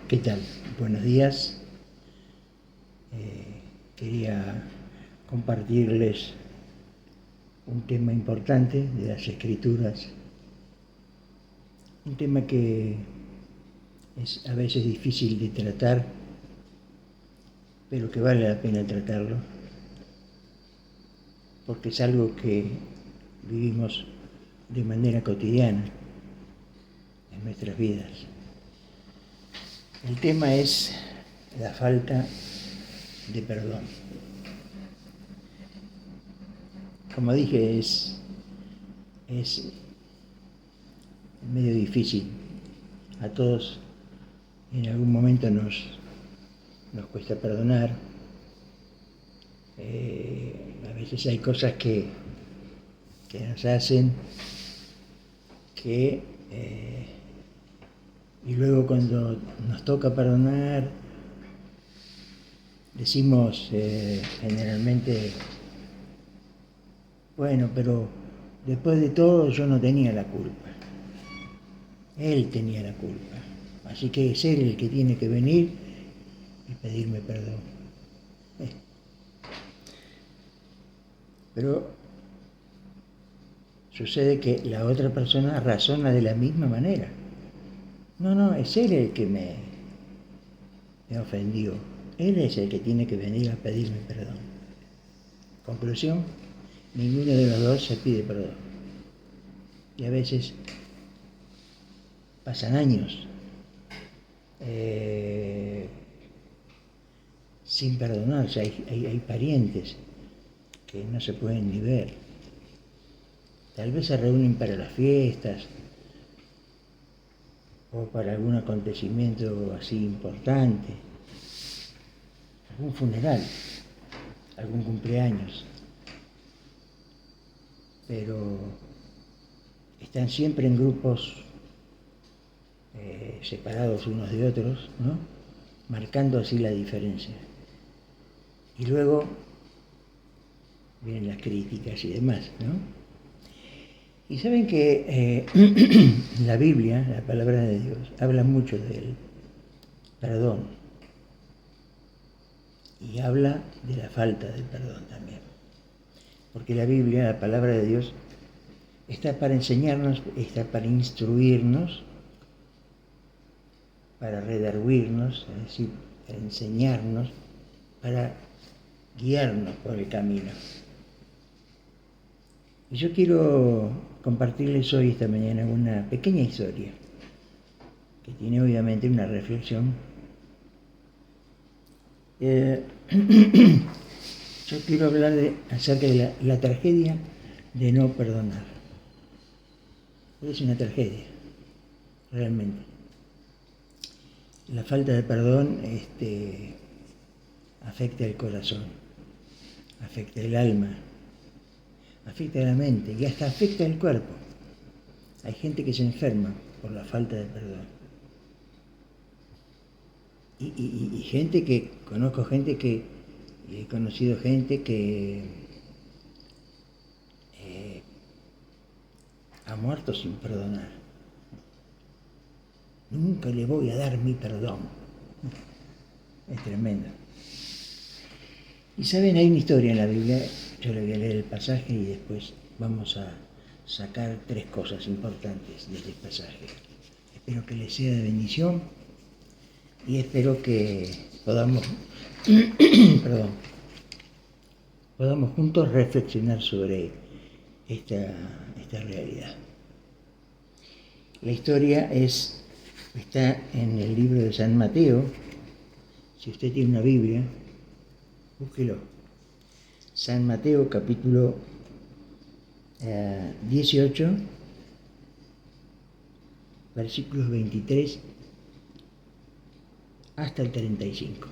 ¿Qué tal? Buenos días. Quería compartirles un tema importante de las Escrituras, un tema que es a veces difícil de tratar, pero que vale la pena tratarlo, porque es algo que vivimos de manera cotidiana en nuestras vidas. El tema es la falta de perdón. Como dije, es medio difícil. A todos en algún momento nos cuesta perdonar. A veces hay cosas que nos hacen que y luego cuando nos toca perdonar decimos generalmente, bueno, pero después de todo yo no tenía la culpa, él tenía la culpa, así que es él el que tiene que venir y pedirme perdón. Pero sucede que la otra persona razona de la misma manera. No, es él el que me ofendió. Él es el que tiene que venir a pedirme perdón. Conclusión, ninguno de los dos se pide perdón. Y a veces pasan años sin perdonarse. Hay parientes que no se pueden ni ver. Tal vez se reúnen para las fiestas o para algún acontecimiento así importante, algún funeral, algún cumpleaños, pero están siempre en grupos separados unos de otros, ¿no? Marcando así la diferencia. Y luego vienen las críticas y demás, ¿no? Y saben que la Biblia, la palabra de Dios, habla mucho del perdón y habla de la falta de perdón también. Porque la Biblia, la palabra de Dios, está para enseñarnos, está para instruirnos, para redarguirnos, es decir, para enseñarnos, para guiarnos por el camino. Y yo quiero compartirles hoy, esta mañana, una pequeña historia que tiene obviamente una reflexión. Yo quiero hablar acerca de la tragedia de no perdonar. Es una tragedia, realmente. La falta de perdón afecta el corazón, afecta el alma, afecta la mente y hasta afecta el cuerpo. Hay gente que se enferma por la falta de perdón. Y gente que, conozco gente que, he conocido gente que ha muerto sin perdonar. Nunca le voy a dar mi perdón. Es tremendo. Y saben, hay una historia en la Biblia, yo le voy a leer el pasaje y después vamos a sacar 3 cosas importantes de este pasaje. Espero que les sea de bendición y espero que podamos juntos reflexionar sobre esta realidad. La historia está en el libro de San Mateo. Si usted tiene una Biblia, búsquelo. San Mateo capítulo 18, versículos 23 hasta el 35.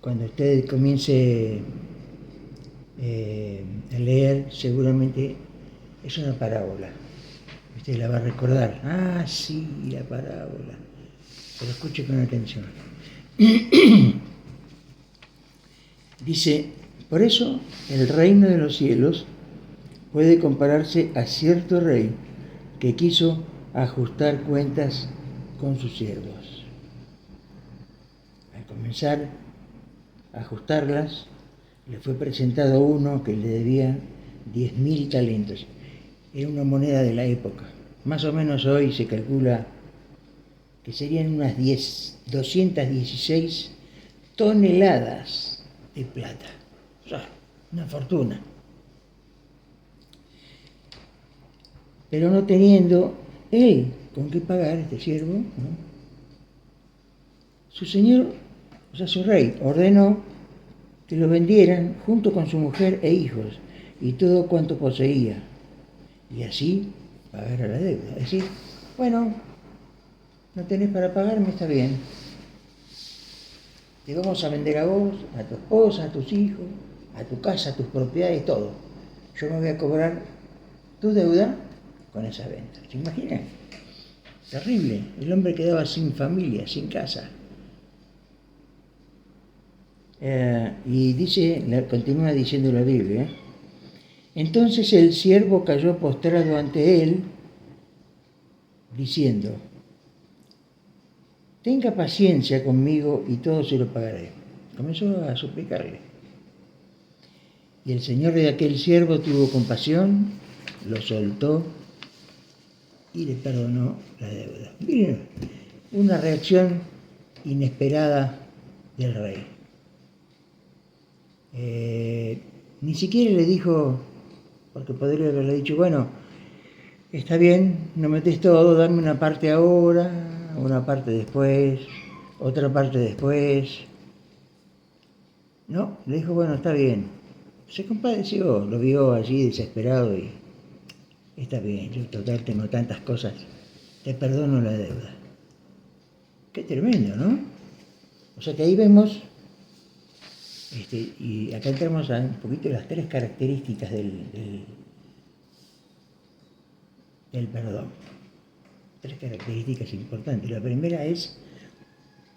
Cuando usted comience a leer, seguramente es una parábola. Usted la va a recordar. Ah, sí, la parábola. Pero escuche con atención. Dice, por eso el reino de los cielos puede compararse a cierto rey que quiso ajustar cuentas con sus siervos. Al comenzar a ajustarlas, le fue presentado uno que le debía 10.000 talentos. Era una moneda de la época. Más o menos hoy se calcula que serían unas 216 toneladas de plata. O sea, una fortuna. Pero no teniendo él con qué pagar, este siervo, ¿no? Su señor, o sea, su rey, ordenó que lo vendieran junto con su mujer e hijos y todo cuanto poseía, y así pagara la deuda. Es decir, bueno, no tenés para pagarme, está bien. Te vamos a vender a vos, a tu esposa, a tus hijos, a tu casa, a tus propiedades, todo. Yo me voy a cobrar tu deuda con esa venta. ¿Se imaginan? Terrible. El hombre quedaba sin familia, sin casa. Y dice, continúa diciendo la Biblia, entonces el siervo cayó postrado ante él, diciendo, tenga paciencia conmigo y todo se lo pagaré. Comenzó a suplicarle. Y el señor de aquel siervo tuvo compasión, lo soltó y le perdonó la deuda. Miren, una reacción inesperada del rey. Ni siquiera le dijo, porque podría haberle dicho, bueno, está bien, no metes todo, dame una parte ahora, una parte después, otra parte después. No, le dijo, bueno, está bien. Se compadeció, lo vio allí desesperado y está bien, yo total tengo tantas cosas, te perdono la deuda. Qué tremendo, ¿no? O sea que ahí vemos, y acá entramos a un poquito las tres características del perdón. Tres características importantes. La primera es,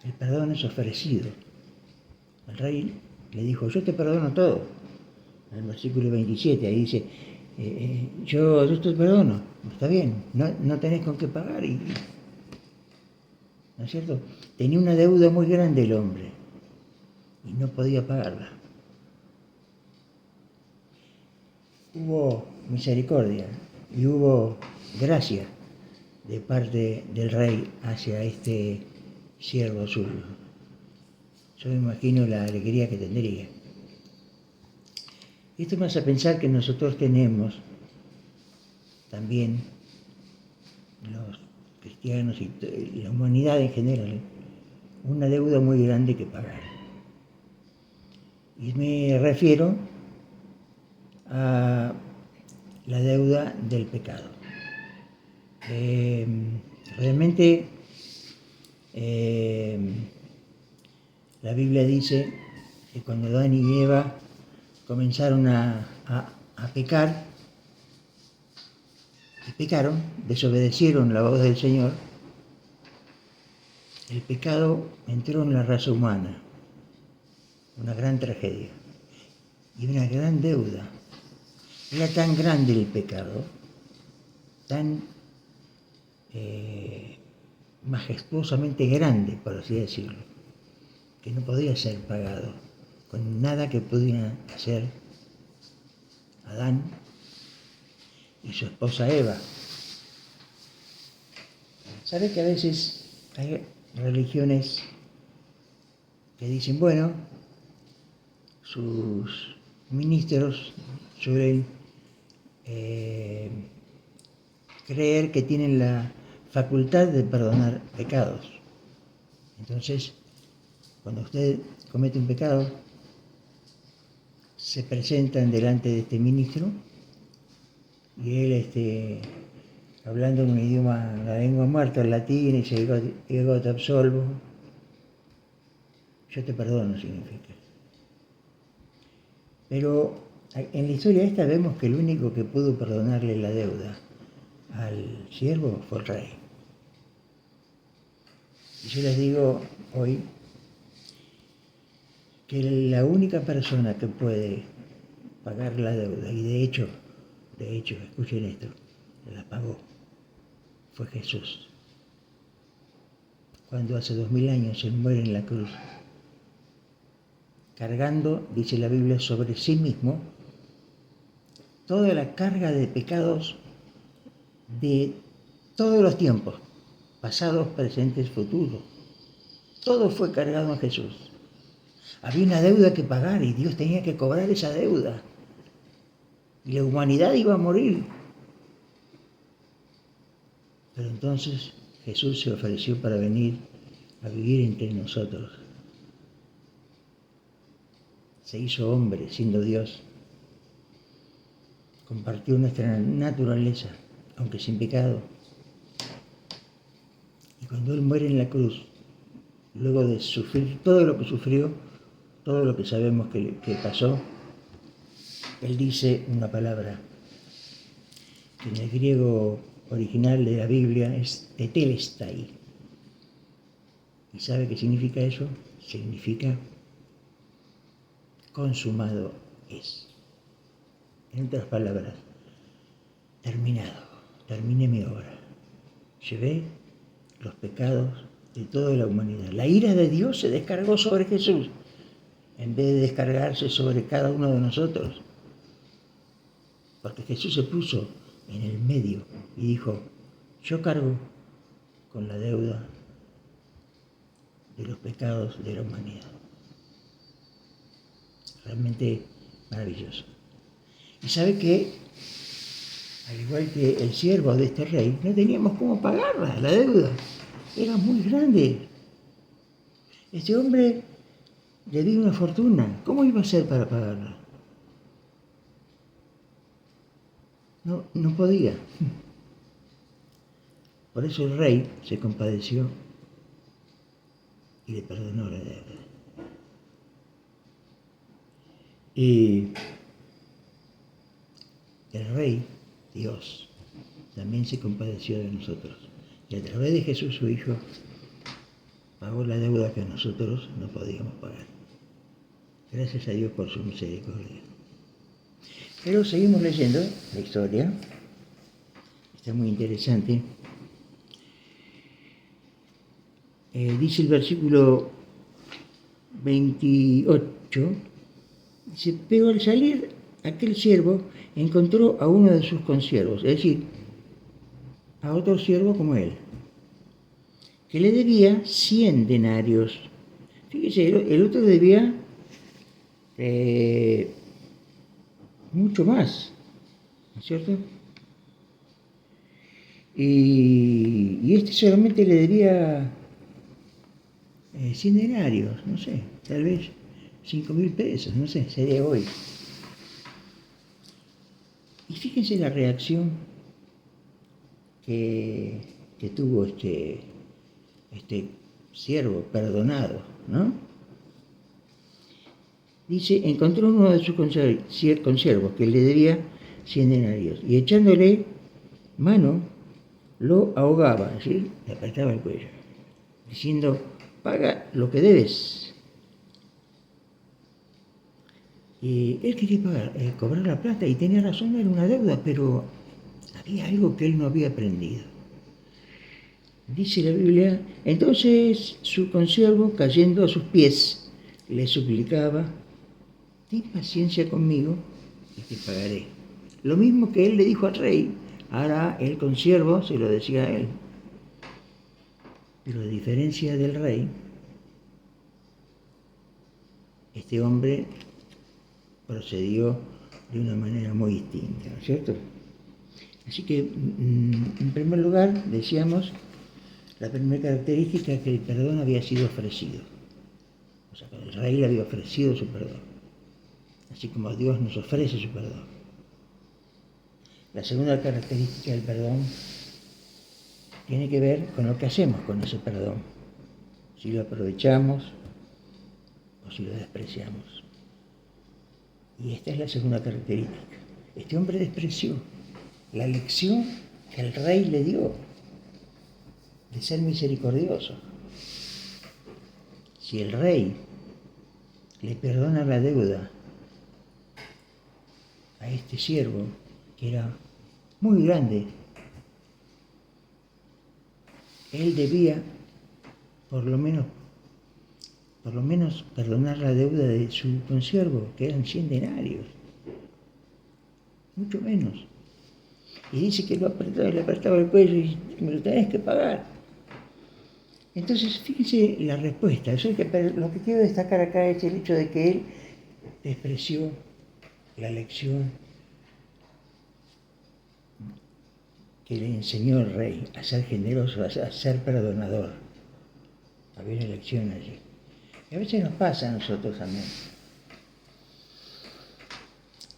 el perdón es ofrecido. El rey le dijo, yo te perdono todo. En el versículo 27, ahí dice, yo te perdono, está bien, no tenés con qué pagar. ¿No es cierto? Tenía una deuda muy grande el hombre y no podía pagarla. Hubo misericordia y hubo gracia de parte del rey hacia este siervo suyo. Yo me imagino la alegría que tendría. Esto me hace pensar que nosotros tenemos también, los cristianos y la humanidad en general, una deuda muy grande que pagar. Y me refiero a la deuda del pecado. Realmente la Biblia dice que cuando Adán y Eva comenzaron a pecar, y pecaron, desobedecieron la voz del Señor, el pecado entró en la raza humana, una gran tragedia y una gran deuda. Era tan grande el pecado, tan majestuosamente grande, por así decirlo, que no podía ser pagado con nada que pudieran hacer Adán y su esposa Eva. ¿Sabe que a veces hay religiones que dicen, bueno, sus ministros suelen creer que tienen la facultad de perdonar pecados? Entonces, cuando usted comete un pecado, se presentan delante de este ministro y él, hablando en un idioma, la lengua muerta, el latín, y dice, ego te absolvo, yo te perdono, significa. Pero en la historia esta vemos que el único que pudo perdonarle la deuda al siervo fue el rey. Y yo les digo hoy que la única persona que puede pagar la deuda, y de hecho, escuchen esto, la pagó, fue Jesús. cuando hace 2000 años Él muere en la cruz, cargando, dice la Biblia, sobre sí mismo toda la carga de pecados de todos los tiempos, pasados, presentes, futuros. Todo fue cargado en Jesús. Había una deuda que pagar y Dios tenía que cobrar esa deuda. Y la humanidad iba a morir. Pero entonces Jesús se ofreció para venir a vivir entre nosotros. Se hizo hombre siendo Dios. Compartió nuestra naturaleza, aunque sin pecado. Y cuando Él muere en la cruz, luego de sufrir todo lo que sufrió, todo lo que sabemos que pasó, Él dice una palabra que en el griego original de la Biblia es tetelestai. ¿Y sabe qué significa eso? Significa consumado es. En otras palabras, terminado, terminé mi obra. Llevé los pecados de toda la humanidad. La ira de Dios se descargó sobre Jesús, en vez de descargarse sobre cada uno de nosotros. Porque Jesús se puso en el medio y dijo, yo cargo con la deuda de los pecados de la humanidad. Realmente maravilloso. Y sabe que, al igual que el siervo de este rey, no teníamos cómo pagarla, la deuda. Era muy grande. Este hombre le dio una fortuna. ¿Cómo iba a ser para pagarla? No podía. Por eso el rey se compadeció y le perdonó la deuda. Y el rey, Dios, también se compadeció de nosotros. Y a través de Jesús, su Hijo, pagó la deuda que nosotros no podíamos pagar. Gracias a Dios por su misericordia. Pero seguimos leyendo la historia. Está muy interesante. Dice el versículo 28, dice, pero al salir aquel siervo encontró a uno de sus consiervos, es decir, a otro siervo como él, que le debía 100 denarios. Fíjese, el otro debía mucho más, ¿no es cierto? Y este solamente le debía 100 denarios, no sé, tal vez 5.000 pesos, no sé, sería hoy. Y fíjense la reacción que tuvo este siervo perdonado, ¿no? Dice, encontró uno de sus consiervos que le debía 100 denarios y echándole mano lo ahogaba, ¿sí? Le apretaba el cuello, diciendo, paga lo que debes. Y él quería cobrar la plata y tenía razón, era una deuda, pero había algo que él no había aprendido. Dice la Biblia, entonces su consiervo, cayendo a sus pies, le suplicaba, ten paciencia conmigo y te pagaré. Lo mismo que él le dijo al rey, ahora el consiervo se lo decía a él. Pero a diferencia del rey, este hombre procedió de una manera muy distinta, ¿no es cierto? Así que, en primer lugar, decíamos, la primera característica es que el perdón había sido ofrecido. O sea, que el rey le había ofrecido su perdón, así como Dios nos ofrece su perdón. La segunda característica del perdón tiene que ver con lo que hacemos con ese perdón, si lo aprovechamos o si lo despreciamos. Y esta es la segunda característica. Este hombre despreció la lección que el rey le dio de ser misericordioso. Si el rey le perdona la deuda a este siervo, que era muy grande, él debía por lo menos perdonar la deuda de su consiervo, que eran 100 denarios, mucho menos. Y dice que le apretaba el cuello y me lo tenés que pagar. Entonces, fíjense la respuesta. Lo que quiero destacar acá es el hecho de que él despreció la lección que le enseñó el rey a ser generoso, a ser perdonador. Había una lección allí. Y a veces nos pasa a nosotros también.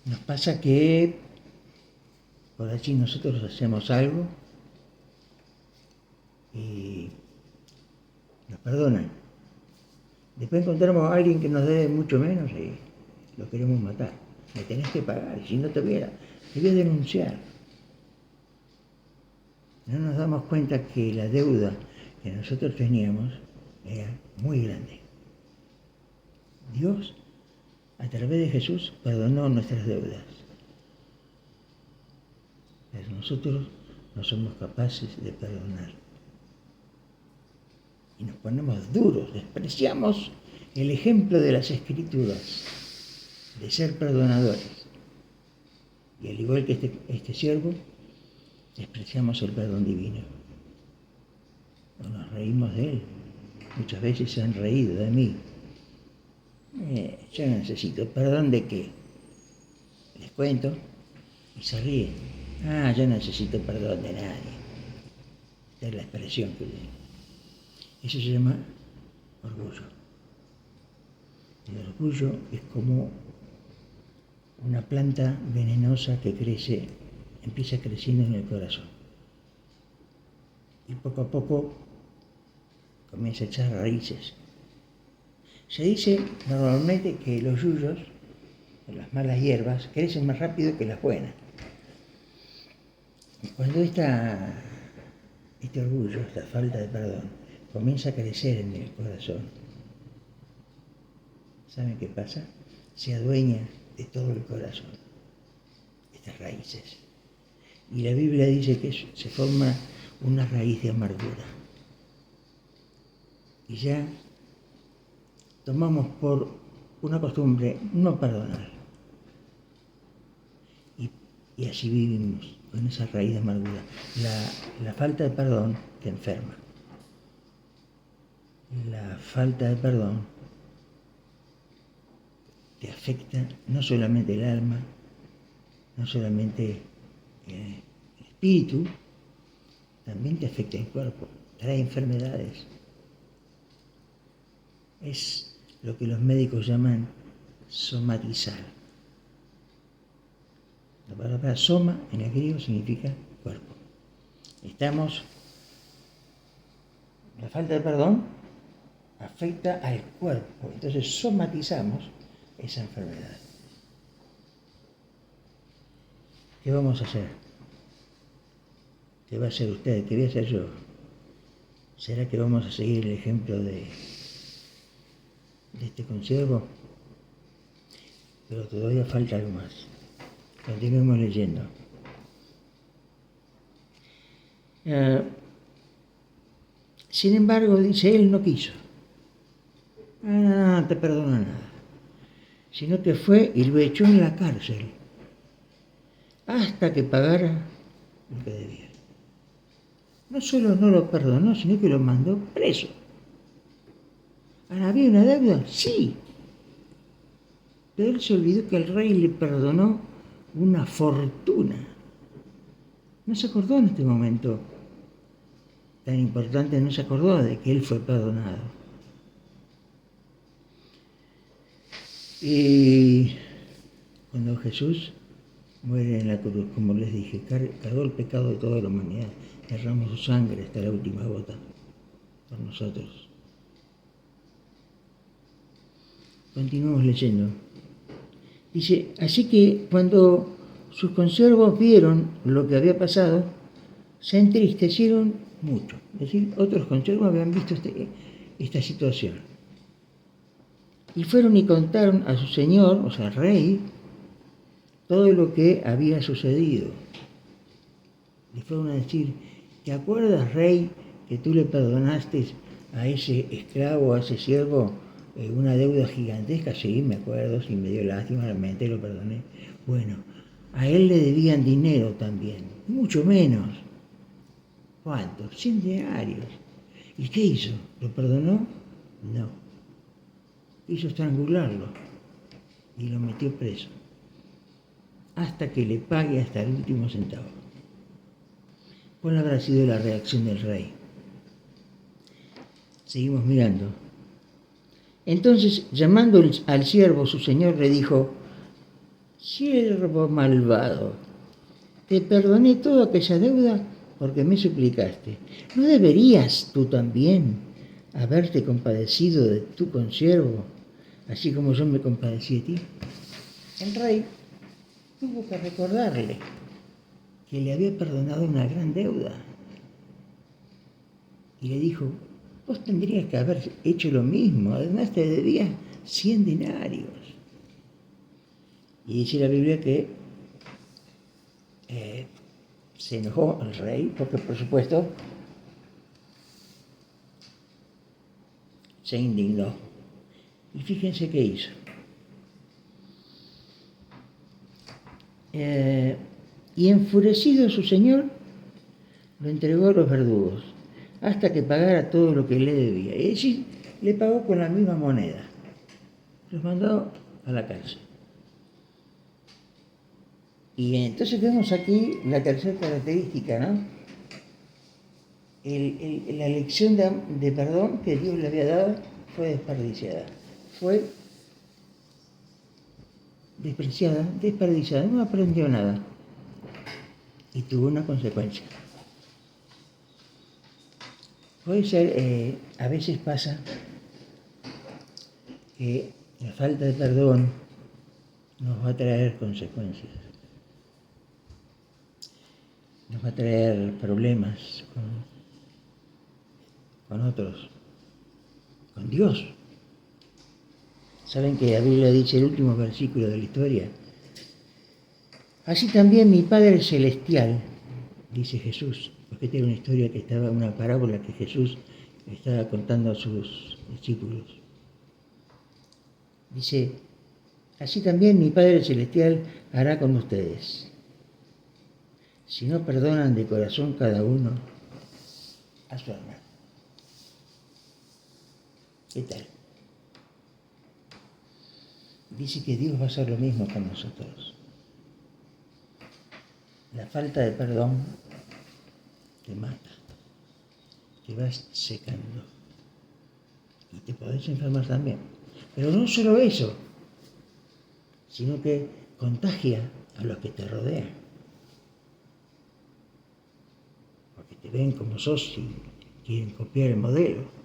Nos pasa que por allí nosotros hacemos algo y nos perdonan. Después encontramos a alguien que nos debe mucho menos y lo queremos matar. Me tenés que pagar, y si no te voy a denunciar. No nos damos cuenta que la deuda que nosotros teníamos era muy grande. Dios, a través de Jesús, perdonó nuestras deudas. Pero nosotros no somos capaces de perdonar. Y nos ponemos duros, despreciamos el ejemplo de las Escrituras, de ser perdonadores. Y al igual que este siervo, despreciamos el perdón divino. No nos reímos de él. Muchas veces se han reído de mí. Yo necesito perdón de qué. Les cuento y se ríen. Yo necesito perdón de nadie. Esta es la expresión que tiene. Eso se llama orgullo. El orgullo es como una planta venenosa que empieza creciendo en el corazón. Y poco a poco comienza a echar raíces. Se dice normalmente que los yuyos, las malas hierbas, crecen más rápido que las buenas. Y cuando este orgullo, esta falta de perdón, comienza a crecer en el corazón, ¿saben qué pasa? Se adueña de todo el corazón, estas raíces. Y la Biblia dice que se forma una raíz de amargura. Y ya tomamos por una costumbre no perdonar. Y así vivimos, con esa raíz de amargura. La falta de perdón te enferma. La falta de perdón te afecta no solamente el alma, no solamente el espíritu, también te afecta el cuerpo, trae enfermedades. Es lo que los médicos llaman somatizar. La palabra soma en el griego significa cuerpo. La falta de perdón afecta al cuerpo, entonces somatizamos esa enfermedad. ¿Qué vamos a hacer? ¿Qué va a hacer usted? ¿Qué voy a hacer yo? ¿Será que vamos a seguir el ejemplo de este consiervo? Pero todavía falta algo más. Continuemos leyendo. Sin embargo, dice, él no quiso. No te perdono nada. Sino que fue y lo echó en la cárcel hasta que pagara lo que debía. No solo no lo perdonó, sino que lo mandó preso. ¿Había una deuda? Sí. Pero él se olvidó que el rey le perdonó una fortuna. No se acordó en este momento tan importante, no se acordó de que él fue perdonado. Y cuando Jesús muere en la cruz, como les dije, cargó el pecado de toda la humanidad, derramó su sangre hasta la última gota por nosotros. Continuamos leyendo. Dice, así que cuando sus consiervos vieron lo que había pasado, se entristecieron mucho. Es decir, otros consiervos habían visto esta situación. Y fueron y contaron a su señor, o sea, al rey, todo lo que había sucedido. Le fueron a decir, ¿te acuerdas, rey, que tú le perdonaste a ese esclavo, a ese siervo, una deuda gigantesca? Sí, me acuerdo, sí me dio lástima, realmente lo perdoné. Bueno, a él le debían dinero también, mucho menos. ¿Cuánto? 100 denarios. ¿Y qué hizo? ¿Lo perdonó? No. Hizo estrangularlo y lo metió preso hasta que le pague hasta el último centavo. ¿Cuál habrá sido la reacción del rey? Seguimos mirando. Entonces, llamando al siervo, su señor le dijo: siervo malvado, te perdoné toda aquella deuda porque me suplicaste. ¿No deberías tú también haberte compadecido de tu consiervo, así como yo me compadecí de ti? El rey tuvo que recordarle que le había perdonado una gran deuda. Y le dijo: vos tendrías que haber hecho lo mismo, además te debía 100 denarios. Y dice la Biblia que se enojó el rey, porque por supuesto se indignó. Y fíjense qué hizo. Y enfurecido su señor, lo entregó a los verdugos, hasta que pagara todo lo que le debía. Es decir, le pagó con la misma moneda. Los mandó a la cárcel. Y entonces vemos aquí la tercera característica, ¿no? La lección de perdón que Dios le había dado fue desperdiciada. Fue desperdiciada, no aprendió nada. Y tuvo una consecuencia. Puede ser, a veces pasa que la falta de perdón nos va a traer consecuencias. Nos va a traer problemas con otros, con Dios. Saben que la Biblia dice, el último versículo de la historia: así también mi Padre Celestial, dice Jesús, porque esta era una historia que estaba, una parábola que Jesús estaba contando a sus discípulos. Dice: así también mi Padre Celestial hará con ustedes, si no perdonan de corazón cada uno a su hermano. ¿Qué tal? Dice que Dios va a hacer lo mismo con nosotros. La falta de perdón te mata, te vas secando y te podés enfermar también. Pero no solo eso, sino que contagia a los que te rodean, porque te ven como sos y quieren copiar el modelo.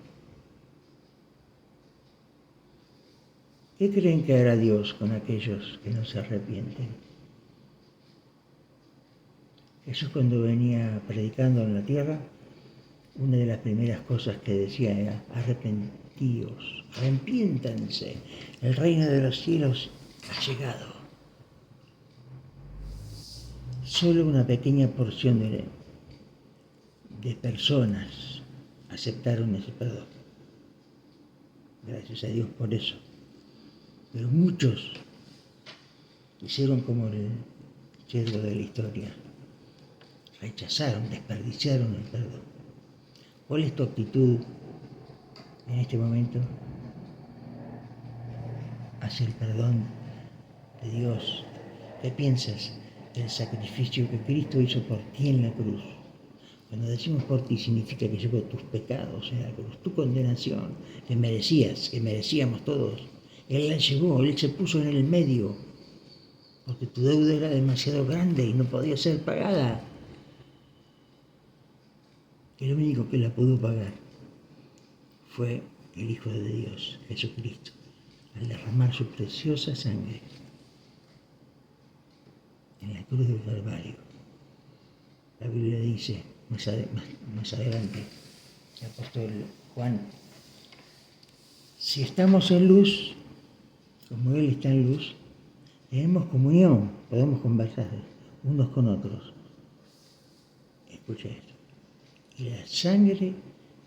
¿Qué creen que hará Dios con aquellos que no se arrepienten? Jesús, cuando venía predicando en la tierra, una de las primeras cosas que decía era: arrepentíos, arrepiéntanse, el reino de los cielos ha llegado. Solo una pequeña porción de personas aceptaron ese perdón. Gracias a Dios por eso. Pero muchos hicieron como el siervo de la historia. Rechazaron, desperdiciaron el perdón. ¿Cuál es tu actitud en este momento hacia el perdón de Dios? ¿Qué piensas del sacrificio que Cristo hizo por ti en la cruz? Cuando decimos por ti, significa que llevó tus pecados en la cruz, tu condenación, que merecíamos todos. Él la llevó, Él se puso en el medio, porque tu deuda era demasiado grande y no podía ser pagada. El único que la pudo pagar fue el Hijo de Dios, Jesucristo, al derramar su preciosa sangre en la cruz del Calvario. La Biblia dice más adelante, el apóstol Juan: si estamos en luz, como Él está en luz, tenemos comunión, podemos conversar unos con otros. Escucha esto: y la sangre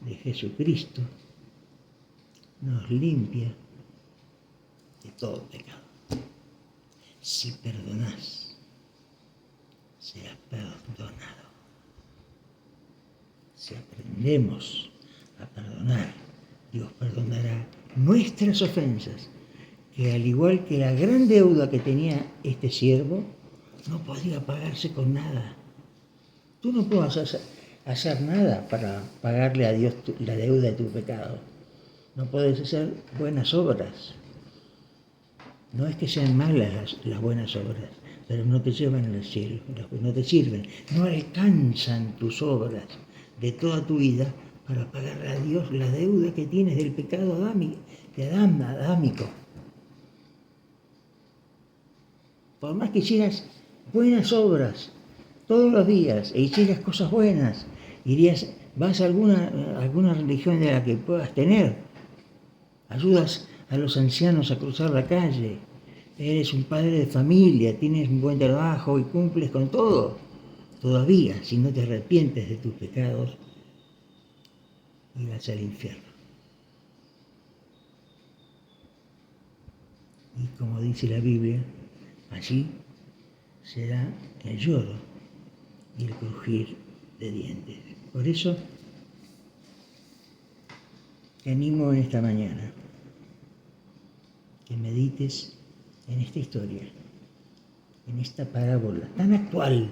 de Jesucristo nos limpia de todo pecado. Si perdonás, serás perdonado. Si aprendemos a perdonar, Dios perdonará nuestras ofensas, que al igual que la gran deuda que tenía este siervo, no podía pagarse con nada. Tú no puedes hacer nada para pagarle a Dios la deuda de tu pecado. No puedes hacer buenas obras. No es que sean malas las buenas obras, pero no te llevan al cielo, no te sirven, no alcanzan tus obras de toda tu vida para pagarle a Dios la deuda que tienes del pecado adámico. Por más que hicieras buenas obras todos los días e hicieras cosas buenas, vas a alguna religión de la que puedas tener, ayudas a los ancianos a cruzar la calle, eres un padre de familia, tienes un buen trabajo y cumples con todo. Todavía, si no te arrepientes de tus pecados, irás al infierno. Y como dice la Biblia, allí será el lloro y el crujir de dientes. Por eso, te animo en esta mañana que medites en esta historia, en esta parábola tan actual,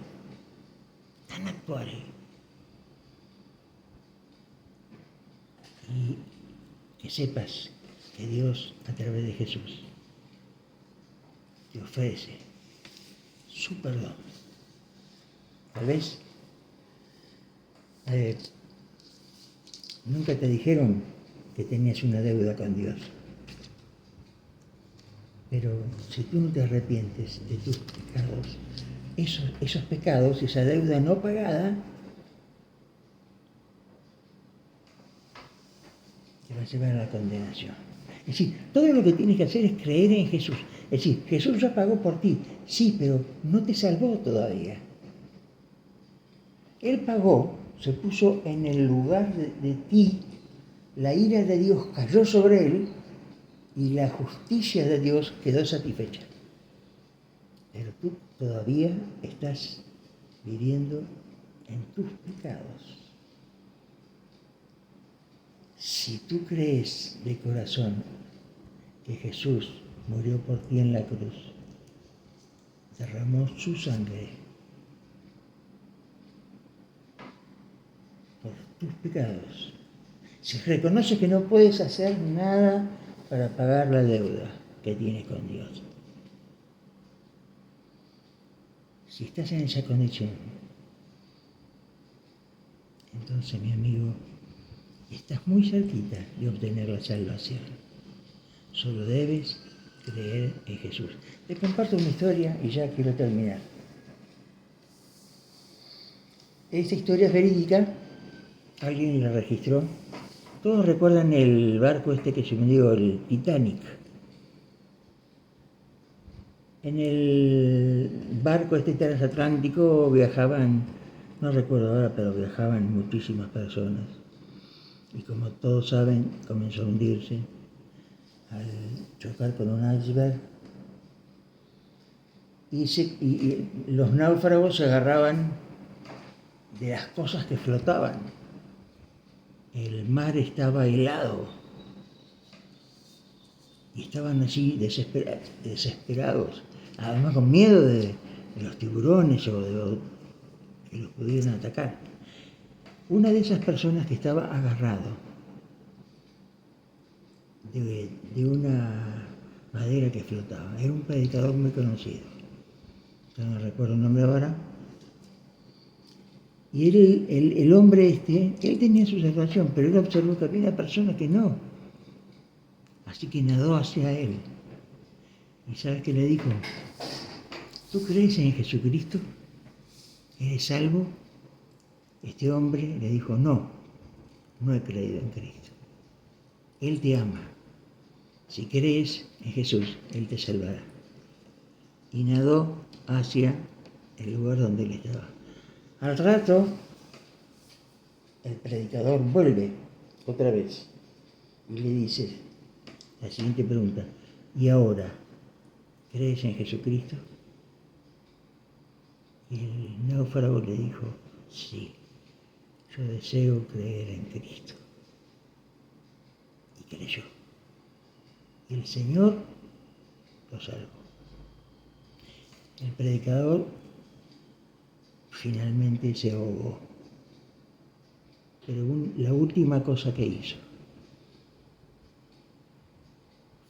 y que sepas que Dios, a través de Jesús, te ofrece su perdón. Tal vez nunca te dijeron que tenías una deuda con Dios. Pero si tú no te arrepientes de tus pecados, esos pecados, esa deuda no pagada, te va a llevar a la condenación. Es decir, todo lo que tienes que hacer es creer en Jesús. Es decir, Jesús ya pagó por ti, sí, pero no te salvó todavía. Él pagó, se puso en el lugar de ti, la ira de Dios cayó sobre él y la justicia de Dios quedó satisfecha. Pero tú todavía estás viviendo en tus pecados. Si tú crees de corazón que Jesús murió por ti en la cruz, derramó su sangre por tus pecados, si reconoces que no puedes hacer nada para pagar la deuda que tienes con Dios, si estás en esa condición, entonces, mi amigo, estás muy cerquita de obtener la salvación. Solo debes creer en Jesús. Te comparto una historia y ya quiero terminar. Esta historia es verídica, alguien la registró. Todos recuerdan el barco que se hundió, el Titanic. En el barco transatlántico viajaban, no recuerdo ahora, pero viajaban muchísimas personas. Y como todos saben, comenzó a hundirse al chocar con un iceberg. Y los náufragos se agarraban de las cosas que flotaban. El mar estaba helado. Y estaban allí desesperados, además con miedo de los tiburones o de que los pudieran atacar. Una de esas personas que estaba agarrado de una madera que flotaba, era un predicador muy conocido, yo no recuerdo el nombre ahora, y el hombre él tenía su salvación, pero él observó que había una persona que no, así que nadó hacia él. ¿Y sabes qué le dijo? ¿Tú crees en Jesucristo? ¿Eres salvo? Este hombre le dijo, no he creído en Cristo. Él te ama. Si crees en Jesús, Él te salvará. Y nadó hacia el lugar donde él estaba. Al rato, el predicador vuelve otra vez y le dice, la siguiente pregunta: ¿y ahora crees en Jesucristo? Y el náufrago le dijo: sí, yo deseo creer en Cristo. Y creyó. Y el Señor lo salvó. El predicador finalmente se ahogó. Pero la última cosa que hizo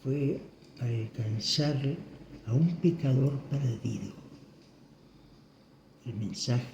fue alcanzar a un pecador perdido. El mensaje